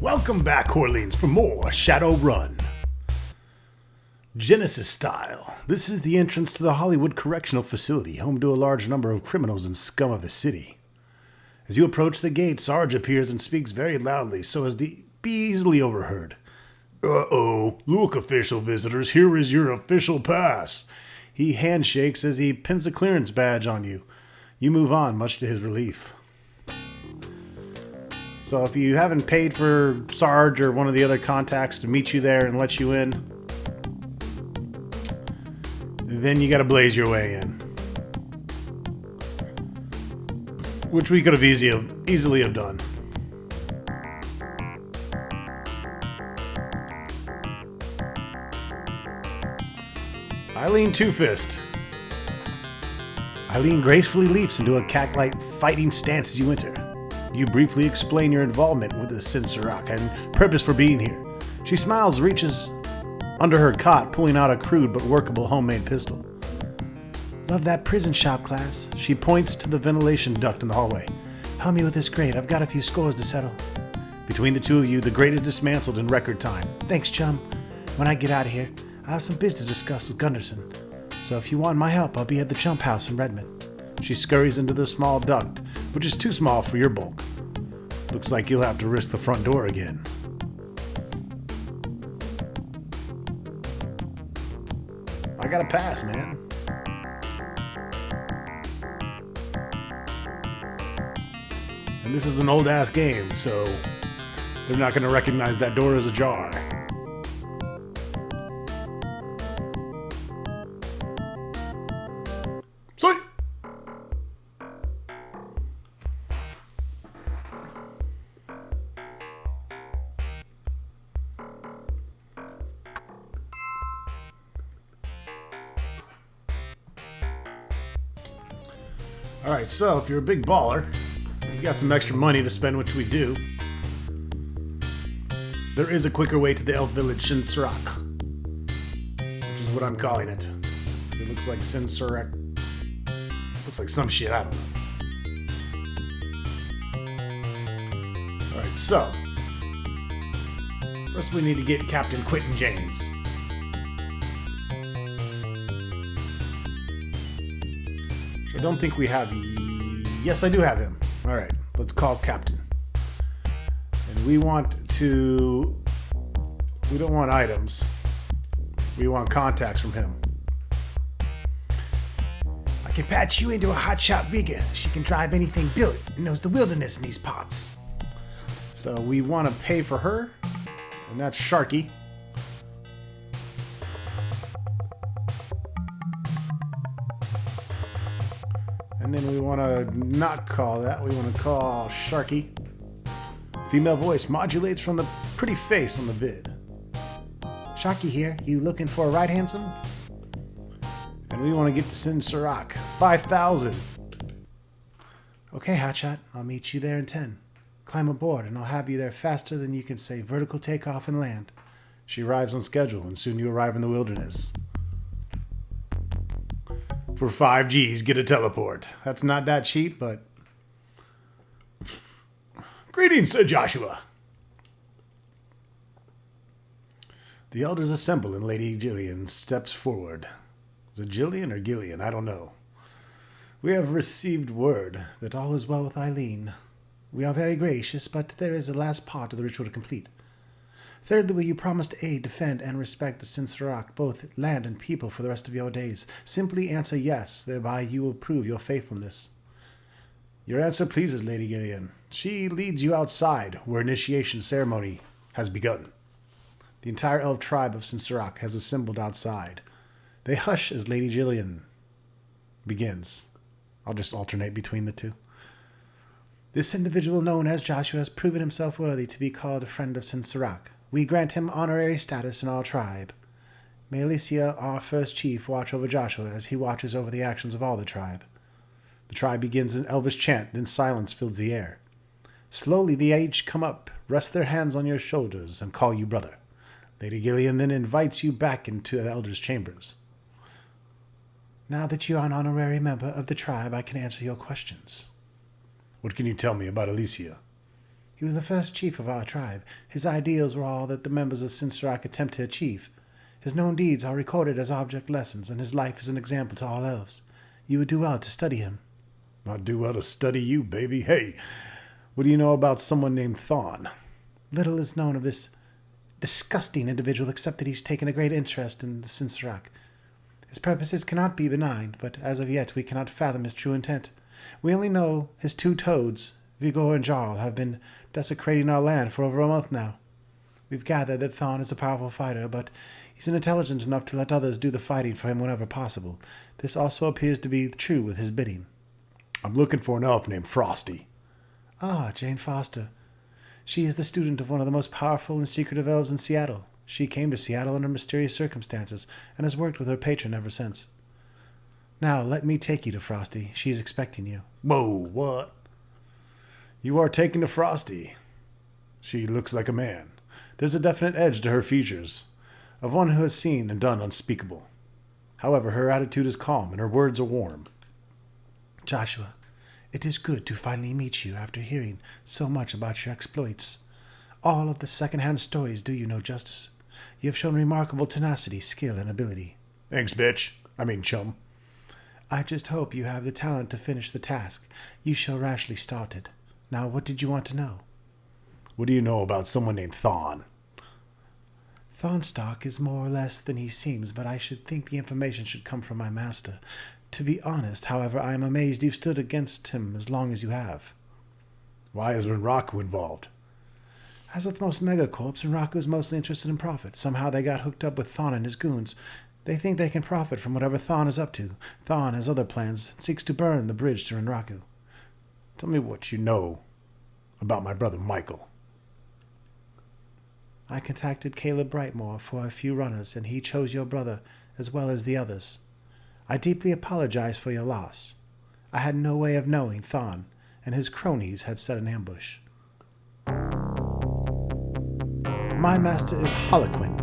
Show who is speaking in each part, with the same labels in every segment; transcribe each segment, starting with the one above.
Speaker 1: Welcome back, Orleans, for more Shadowrun. Genesis style. This is the entrance to the Hollywood Correctional Facility, home to a large number of criminals and scum of the city. As you approach the gate, Sarge appears and speaks very loudly so as to be easily overheard. Uh-oh, look, official visitors, here is your official pass. He handshakes as he pins a clearance badge on you. You move on, much to his relief. So if you haven't paid for Sarge or one of the other contacts to meet you there and let you in, then you gotta blaze your way in. Which we could have easily have done. Eileen Two-Fist. Eileen gracefully leaps into a cat-like fighting stance as you enter. You briefly explain your involvement with the Sinsarak and purpose for being here. She smiles, reaches under her cot, pulling out a crude but workable homemade pistol. Love that prison shop class. She points to the ventilation duct in the hallway. Help me with this grate. I've got a few scores to settle. Between the two of you, the grate is dismantled in record time. Thanks, chum. When I get out of here, I have some business to discuss with Gunderson. So if you want my help, I'll be at the Chump House in Redmond. She scurries into the small duct, which is too small for your bulk. Looks like you'll have to risk the front door again. I got a pass, man. And this is an old-ass game, so they're not going to recognize that door as ajar. Sweet! Alright, so if you're a big baller, you got some extra money to spend, which we do, there is a quicker way to the elf village Sinsarak, which is what I'm calling it. It looks like Sinsarak. Looks like some shit, I don't know. Alright, so first we need to get Captain Quentin James. I don't think we have... Yes, I do have him. Alright, let's call Captain. And we want to... We don't want items. We want contacts from him. I can patch you into a hotshot rigger. She can drive anything built and knows the wilderness in these parts. So we want to pay for her. And that's Sharky. And then we want to not call that. We want to call Sharky. Female voice modulates from the pretty face on the vid. Sharky here. You looking for a ride, handsome? And we want to get to Sinsarak. 5,000. Okay, hotshot. I'll meet you there in 10. Climb aboard and I'll have you there faster than you can say vertical takeoff and land. She arrives on schedule and soon you arrive in the wilderness. For 5 G's, get a teleport. That's not that cheap, but... Greetings, Sir Joshua. The elders assemble and Lady Gillian steps forward. Is it Gillian or Gillian? I don't know. We have received word that all is well with Eileen. We are very gracious, but there is the last part of the ritual to complete. Thirdly, will you promise to aid, defend, and respect the Sinsarak, both land and people, for the rest of your days? Simply answer yes, thereby you will prove your faithfulness. Your answer pleases Lady Gillian. She leads you outside, where initiation ceremony has begun. The entire elf tribe of Sinsarak has assembled outside. They hush as Lady Gillian begins. I'll just alternate between the two. This individual known as Joshua has proven himself worthy to be called a friend of Sinsarak. We grant him honorary status in our tribe. May Alicia, our first chief, watch over Joshua as he watches over the actions of all the tribe. The tribe begins an elvish chant, then silence fills the air. Slowly the aged come up, rest their hands on your shoulders, and call you brother. Lady Gillian then invites you back into the elders' chambers. Now that you are an honorary member of the tribe, I can answer your questions. What can you tell me about Alicia? He He was the first chief of our tribe. His ideals were all that the members of Sinsarak attempt to achieve. His known deeds are recorded as object lessons, and his life is an example to all elves. You would do well to study him.
Speaker 2: I'd do well to study you, baby. Hey, what do you know about someone named Thawne?
Speaker 1: Little is known of this disgusting individual except that he's taken a great interest in the Sinsarak. His purposes cannot be benign, but as of yet we cannot fathom his true intent. We only know his two toads, Vigor and Jarl, have been desecrating our land for over a month now. We've gathered that Thawne is a powerful fighter, but he's intelligent enough to let others do the fighting for him whenever possible. This also appears to be true with his bidding.
Speaker 2: I'm looking for an elf named Frosty.
Speaker 1: Ah, Jane Foster. She is the student of one of the most powerful and secretive elves in Seattle. She came to Seattle under mysterious circumstances and has worked with her patron ever since. Now, let me take you to Frosty. She's expecting you.
Speaker 2: Whoa, what? You are taking to Frosty. She looks like a man. There's a definite edge to her features, of one who has seen and done unspeakable. However, her attitude is calm and her words are warm.
Speaker 1: Joshua, it is good to finally meet you after hearing so much about your exploits. All of the second-hand stories do you no justice. You have shown remarkable tenacity, skill, and ability.
Speaker 2: Thanks, bitch. Chum.
Speaker 1: I just hope you have the talent to finish the task you so rashly started. Now, what did you want to know?
Speaker 2: What do you know about someone named Thawne?
Speaker 1: Thawnestock is more or less than he seems, but I should think the information should come from my master. To be honest, however, I am amazed you've stood against him as long as you have.
Speaker 2: Why is Raku involved?
Speaker 1: As with most megacorps, Raku is mostly interested in profit. Somehow they got hooked up with Thawne and his goons. They think they can profit from whatever Thawne is up to. Thawne has other plans, seeks to burn the bridge to Raku.
Speaker 2: Tell me what you know about my brother Michael.
Speaker 1: I contacted Caleb Brightmore for a few runners, and he chose your brother as well as the others. I deeply apologize for your loss. I had no way of knowing Thawne and his cronies had set an ambush. My master is Harlequin.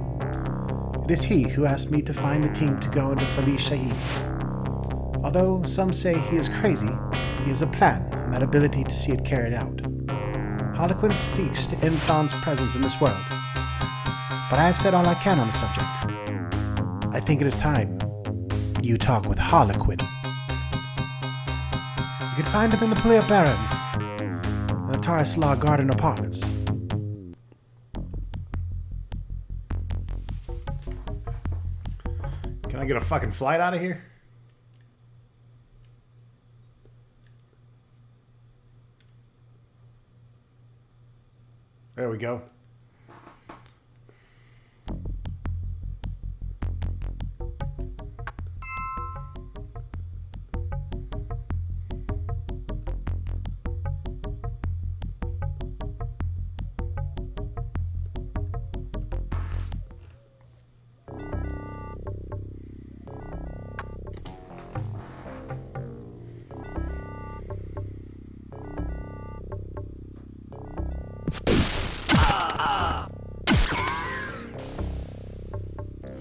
Speaker 1: It is he who asked me to find the team to go into Salih Shahid. Although some say he is crazy, he has a plan and that ability to see it carried out. Harlequin seeks to end Thawne's presence in this world, but I have said all I can on the subject. I think it is time you talk with Harlequin. You can find him in the Pulia Barrens, in the Tarislar Garden Apartments.
Speaker 2: Can I get a fucking flight out of here? There we go.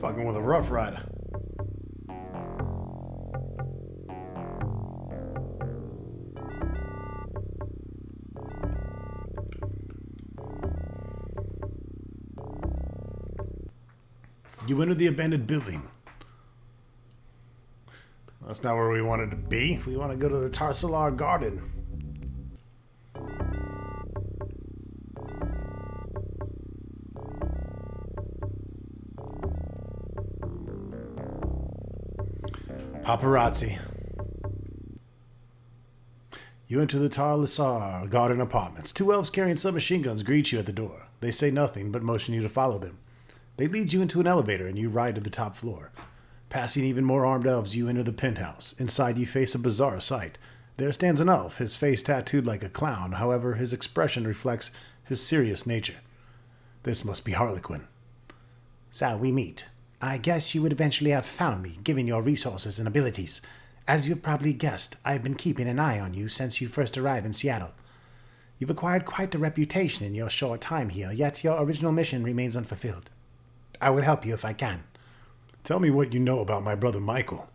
Speaker 2: Fucking with a Rough Rider. You entered the abandoned building. That's not where we wanted to be. We want to go to the Tarsalar Garden. Paparazzi. You enter the Tarsalar Garden Apartments. Two elves carrying submachine guns greet you at the door. They say nothing but motion you to follow them. They lead you into an elevator and you ride to the top floor. Passing even more armed elves, you enter the penthouse. Inside you face a bizarre sight. There stands an elf, his face tattooed like a clown. However, his expression reflects his serious nature. This must be Harlequin.
Speaker 1: So we meet. I guess you would eventually have found me, given your resources and abilities. As you've probably guessed, I've been keeping an eye on you since you first arrived in Seattle. You've acquired quite a reputation in your short time here, yet your original mission remains unfulfilled. I will help you if I can.
Speaker 2: Tell me what you know about my brother Michael.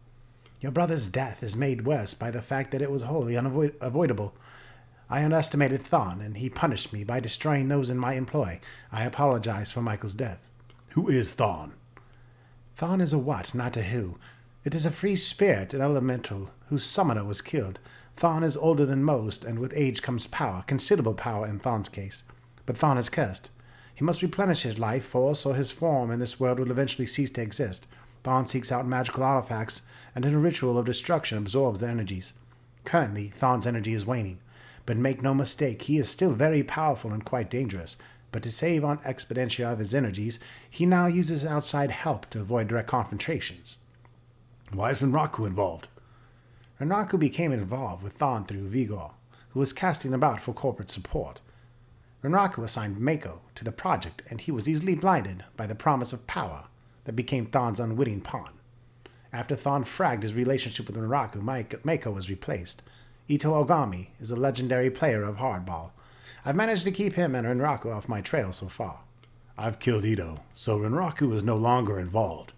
Speaker 1: Your brother's death is made worse by the fact that it was wholly unavoidable.
Speaker 2: I underestimated Thon, and he punished me by destroying those in my employ. I apologize for Michael's death.
Speaker 1: Who is Thon?
Speaker 2: Thon is a what, not a who. It is a free spirit, an elemental, whose summoner was killed. Thon is older than most, and with age comes power, considerable power in Thon's case. But Thon is cursed. He must replenish his life force, or his form in this world will eventually cease to exist. Thon seeks out magical artifacts, and in a ritual of destruction absorbs their energies. Currently, Thon's energy is waning. But make no mistake, he is still very powerful and quite dangerous. But to save on expenditure of his energies, he now uses outside help to avoid direct confrontations.
Speaker 1: Why is Renraku involved?
Speaker 2: Renraku became involved with Thon through Vigor, who was casting about for corporate support. Renraku assigned Mako to the project, and he was easily blinded by the promise of power that became Thon's unwitting pawn. After Thon fragged his relationship with Renraku, Mako was replaced. Ito Ogami is a legendary player of hardball. I've managed to keep him and Renraku off my trail so far.
Speaker 1: I've killed Ito, so Renraku is no longer involved.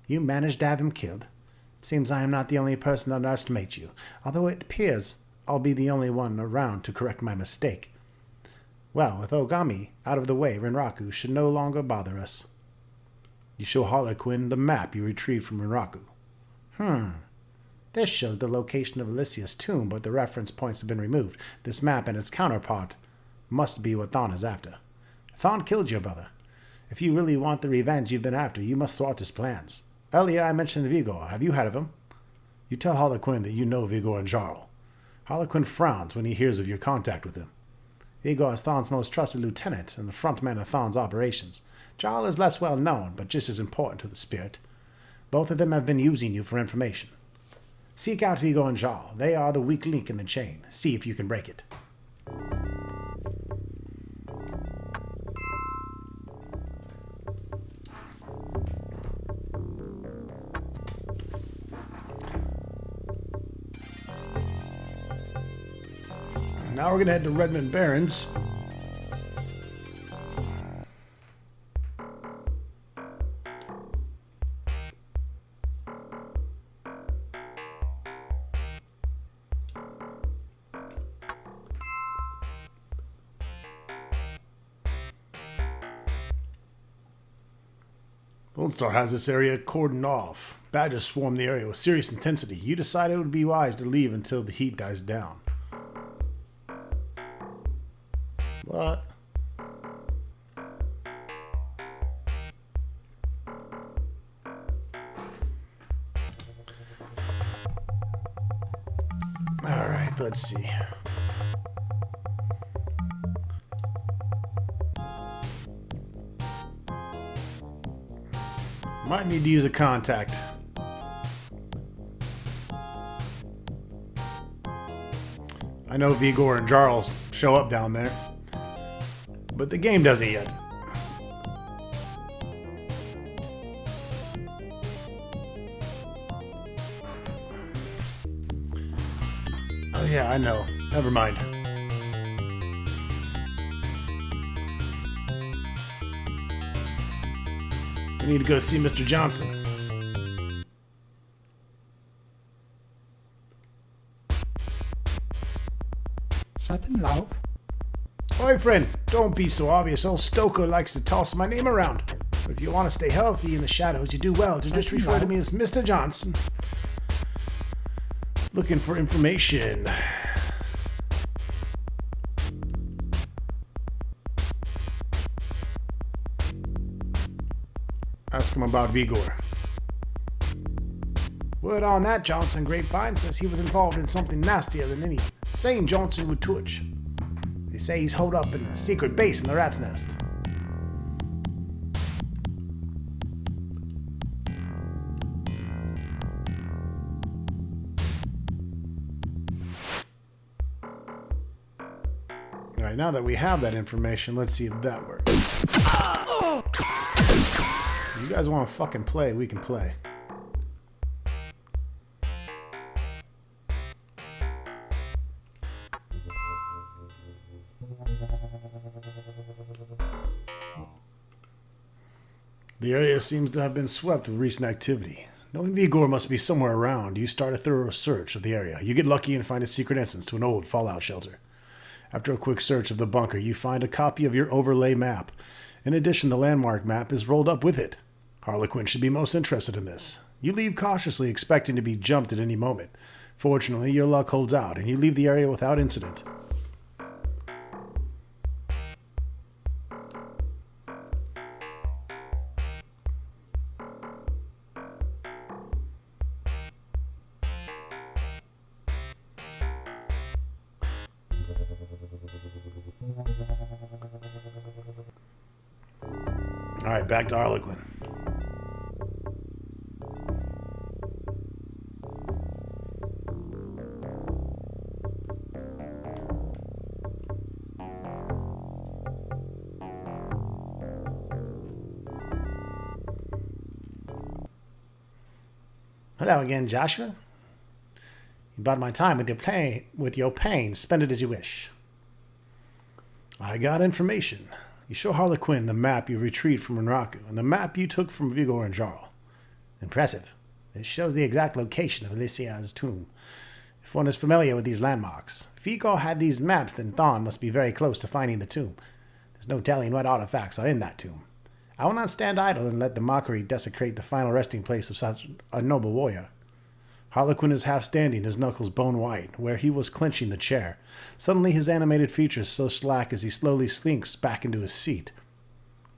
Speaker 2: You managed to have him killed. It seems I am not the only person to underestimate you, although it appears I'll be the only one around to correct my mistake. Well, with Ogami out of the way, Renraku should no longer bother us.
Speaker 1: You show Harlequin the map you retrieved from Renraku.
Speaker 2: This shows the location of Alicia's tomb, but the reference points have been removed. This map and its counterpart must be what Thon is after. Thon killed your brother. If you really want the revenge you've been after, you must thwart his plans. Earlier I mentioned Vigor. Have you heard of him?
Speaker 1: You tell Harlequin that you know Vigor and Jarl. Harlequin frowns when he hears of your contact with him.
Speaker 2: Vigor is Thon's most trusted lieutenant and the frontman of Thon's operations. Jarl is less well known, but just as important to the spirit. Both of them have been using you for information. Seek out Vigor and Jarl. They are the weak link in the chain. See if you can break it.
Speaker 1: Now we're going to head to Redmond Barrens. Lone Star has this area cordoned off. Badgers swarm the area with serious intensity. You decided it would be wise to leave until the heat dies down. What? Alright, let's see. Might need to use a contact. I know Vigor and Jarl show up down there, but the game doesn't yet. Oh yeah, I know. Never mind. We need to go see Mr. Johnson.
Speaker 3: Shut him loud.
Speaker 1: Hi, friend. Don't be so obvious. Old Stoker likes to toss my name around. But if you want to stay healthy in the shadows, you do well to just refer to me as Mr. Johnson. Looking for information. Ask him about Vigor. Word on that Johnson grapevine says he was involved in something nastier than any sane Johnson would touch. They say he's holed up in a secret base in the rat's nest. Alright, now that we have that information, let's see if that works. If you guys want to fucking play, we can play. The area seems to have been swept with recent activity. Knowing Vigor must be somewhere around, you start a thorough search of the area. You get lucky and find a secret entrance to an old fallout shelter.
Speaker 2: After a quick search of the bunker, you find a copy of your overlay map. In addition, the landmark map is rolled up with it. Harlequin should be most interested in this. You leave cautiously, expecting to be jumped at any moment. Fortunately, your luck holds out, and you leave the area without incident. Alright, back to Harlequin. Hello again, Joshua. You bought my time with your pain. Spend it as you wish. I got information. You show Harlequin the map you retrieved from Renraku and the map you took from Vigor and Jarl. Impressive. This shows the exact location of Alicia's tomb. If one is familiar with these landmarks, if Vigor had these maps, then Thawne must be very close to finding the tomb. There's no telling what artifacts are in that tomb. I will not stand idle and let the mockery desecrate the final resting place of such a noble warrior. Harlequin is half standing, his knuckles bone white, where he was clenching the chair. Suddenly his animated features so slack as he slowly slinks back into his seat.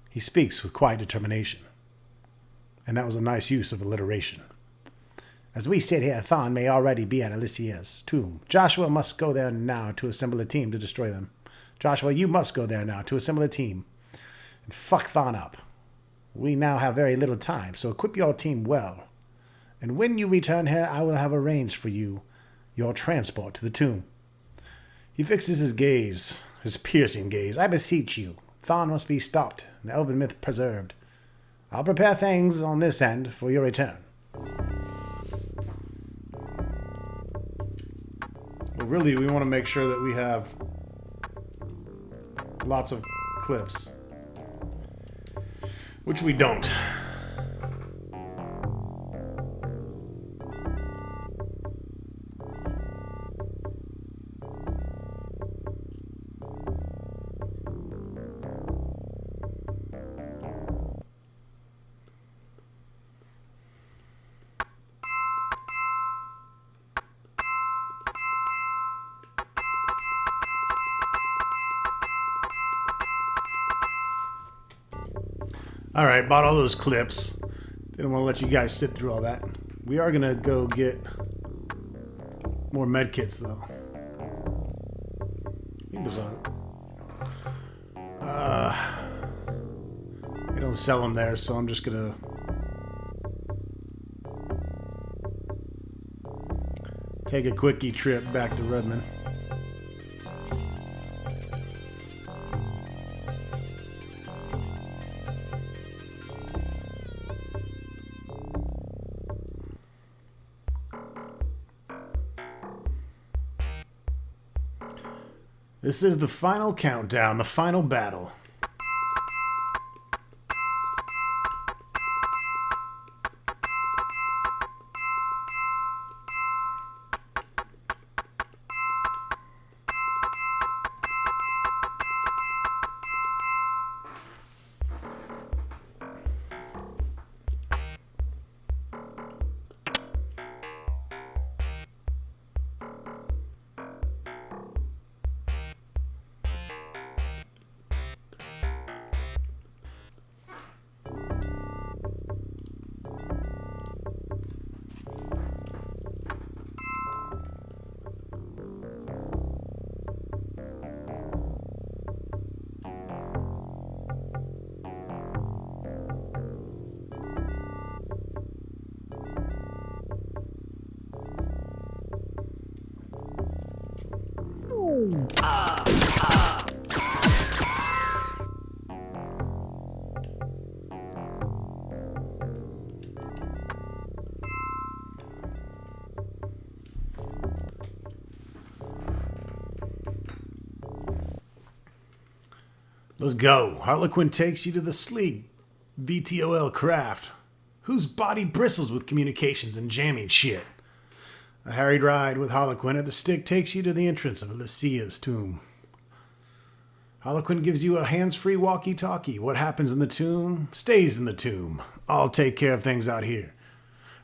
Speaker 2: He speaks with quiet determination. And that was a nice use of alliteration. As we sit here, Thawne may already be at Alicia's tomb. Joshua must go there now to assemble a team to destroy them. Joshua, you must go there now to assemble a team and fuck Thawne up. We now have very little time, so equip your team well. And when you return here, I will have arranged for you your transport to the tomb. He fixes his gaze, his piercing gaze. I beseech you, Thawne must be stopped, and the elven myth preserved. I'll prepare things on this end for your return. Well, really, we want to make sure that we have lots of clips, which we don't. All right, bought all those clips. Didn't want to let you guys sit through all that. We are going to go get more med kits, though. I think there's they don't sell them there, so I'm just going to take a quickie trip back to Redmond. This is the final countdown, the final battle. Let's go. Harlequin takes you to the sleek VTOL craft, whose body bristles with communications and jamming shit. A harried ride with Harlequin at the stick takes you to the entrance of Alicia's tomb. Harlequin gives you a hands-free walkie-talkie. What happens in the tomb stays in the tomb. I'll take care of things out here.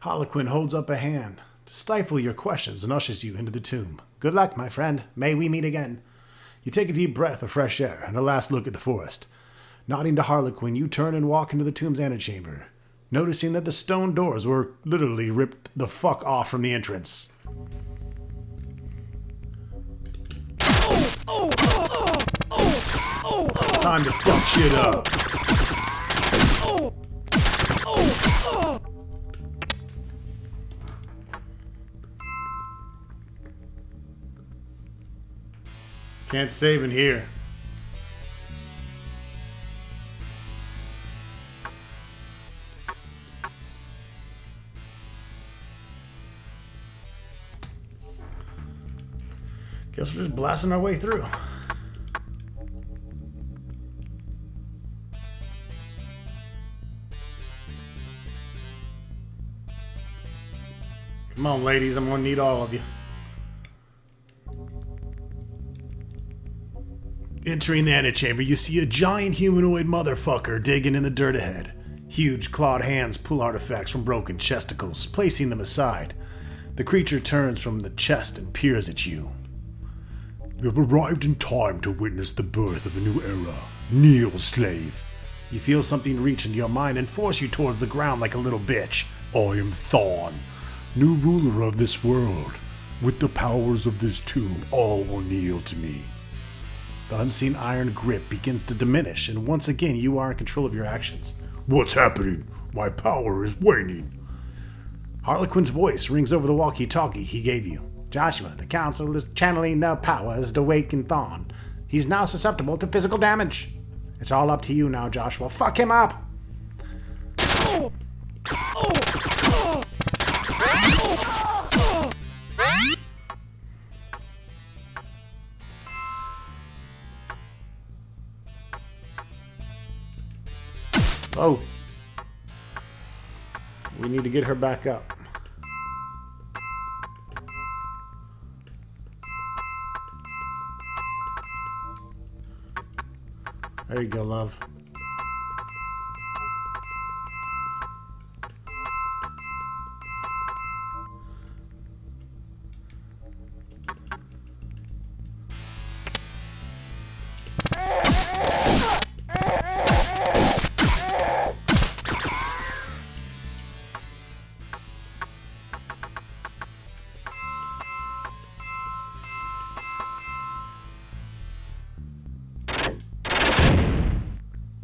Speaker 2: Harlequin holds up a hand to stifle your questions and ushers you into the tomb. Good luck, my friend. May we meet again. You take a deep breath of fresh air and a last look at the forest. Nodding to Harlequin, you turn and walk into the tomb's antechamber, noticing that the stone doors were literally ripped the fuck off from the entrance. Time to fuck shit up. Can't save in here. Guess we're just blasting our way through. Come on, ladies, I'm gonna need all of you. Entering the antechamber, you see a giant humanoid motherfucker digging in the dirt ahead. Huge clawed hands pull artifacts from broken chesticles, placing them aside. The creature turns from the chest and peers at you. You have arrived in time to witness the birth of a new era. Kneel, slave. You feel something reach into your mind and force you towards the ground like a little bitch. I am Thawne, new ruler of this world. With the powers of this tomb, all will kneel to me. The unseen iron grip begins to diminish, and once again you are in control of your actions. What's happening? My power is waning. Harlequin's voice rings over the walkie-talkie he gave you. Joshua, the council is channeling their powers to awaken Thawne. He's now susceptible to physical damage. It's all up to you now, Joshua. Fuck him up! Oh. We need to get her back up. There you go, love.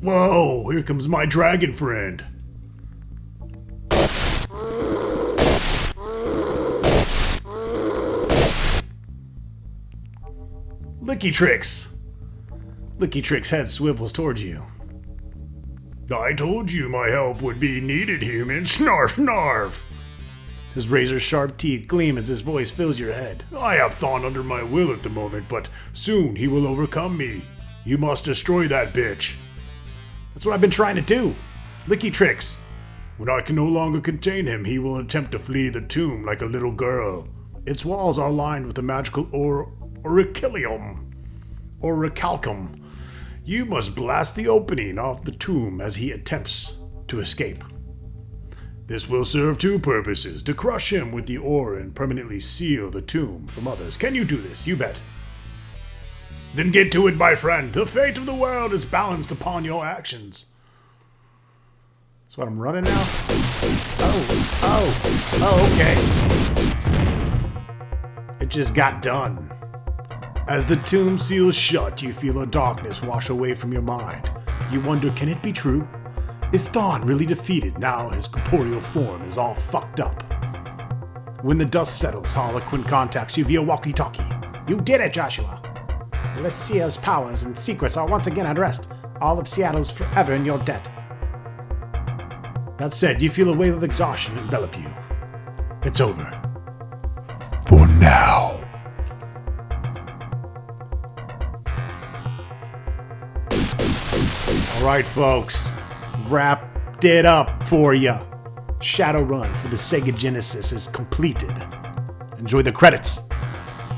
Speaker 2: Whoa, here comes my dragon friend. Licky Tricks. Licky Tricks' head swivels towards you. I told you my help would be needed, human. Snarf, snarf. His razor-sharp teeth gleam as his voice fills your head. I have Thawne under my will at the moment, but soon he will overcome me. You must destroy that bitch. That's what I've been trying to do. Licky Tricks. When I can no longer contain him, he will attempt to flee the tomb like a little girl. Its walls are lined with the magical orichalcum. You must blast the opening off the tomb as he attempts to escape. This will serve two purposes: to crush him with the ore and permanently seal the tomb from others. Can you do this? You bet. Then get to it, my friend. The fate of the world is balanced upon your actions. That's what I'm running now? Oh, okay. It just got done. As the tomb seals shut, you feel a darkness wash away from your mind. You wonder, can it be true? Is Thawne really defeated now his corporeal form is all fucked up? When the dust settles, Harlequin contacts you via walkie-talkie. You did it, Joshua. Lycia's powers and secrets are once again at rest. All of Seattle's forever in your debt. That said, you feel a wave of exhaustion envelop you. It's over. For now. Alright, folks. Wrapped it up for ya. Shadowrun for the Sega Genesis is completed. Enjoy the credits.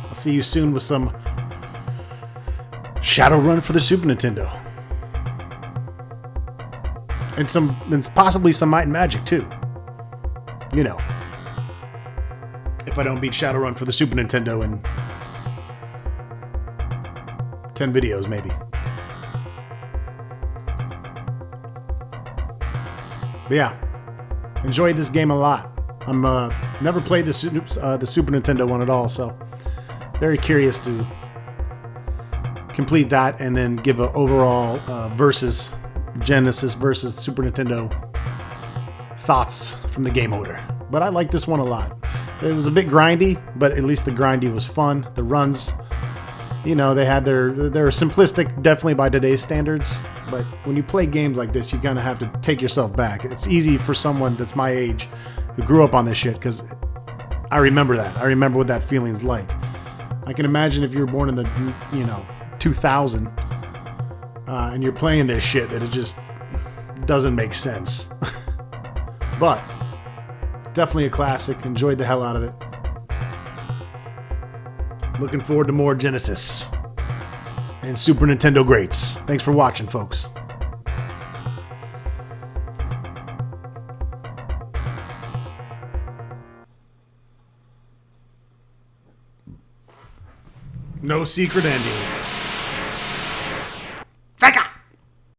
Speaker 2: I'll see you soon with some Shadowrun for the Super Nintendo. And possibly some Might and Magic too. You know, if I don't beat Shadowrun for the Super Nintendo in 10 videos, maybe. But yeah, enjoyed this game a lot. I'm never played the Super Nintendo one at all, so very curious to complete that and then give an overall versus Genesis versus Super Nintendo thoughts from the game order. But I like this one a lot. It was a bit grindy, but at least the grindy was fun. The runs, you know, they had they're simplistic, definitely by today's standards. But when you play games like this, you kind of have to take yourself back. It's easy for someone that's my age who grew up on this shit, because I remember that. I remember what that feeling's like. I can imagine if you were born in the 2000 and you're playing this shit, that it just doesn't make sense. But definitely a classic. Enjoyed the hell out of it. Looking forward to more Genesis and Super Nintendo greats. Thanks for watching, folks. No secret ending.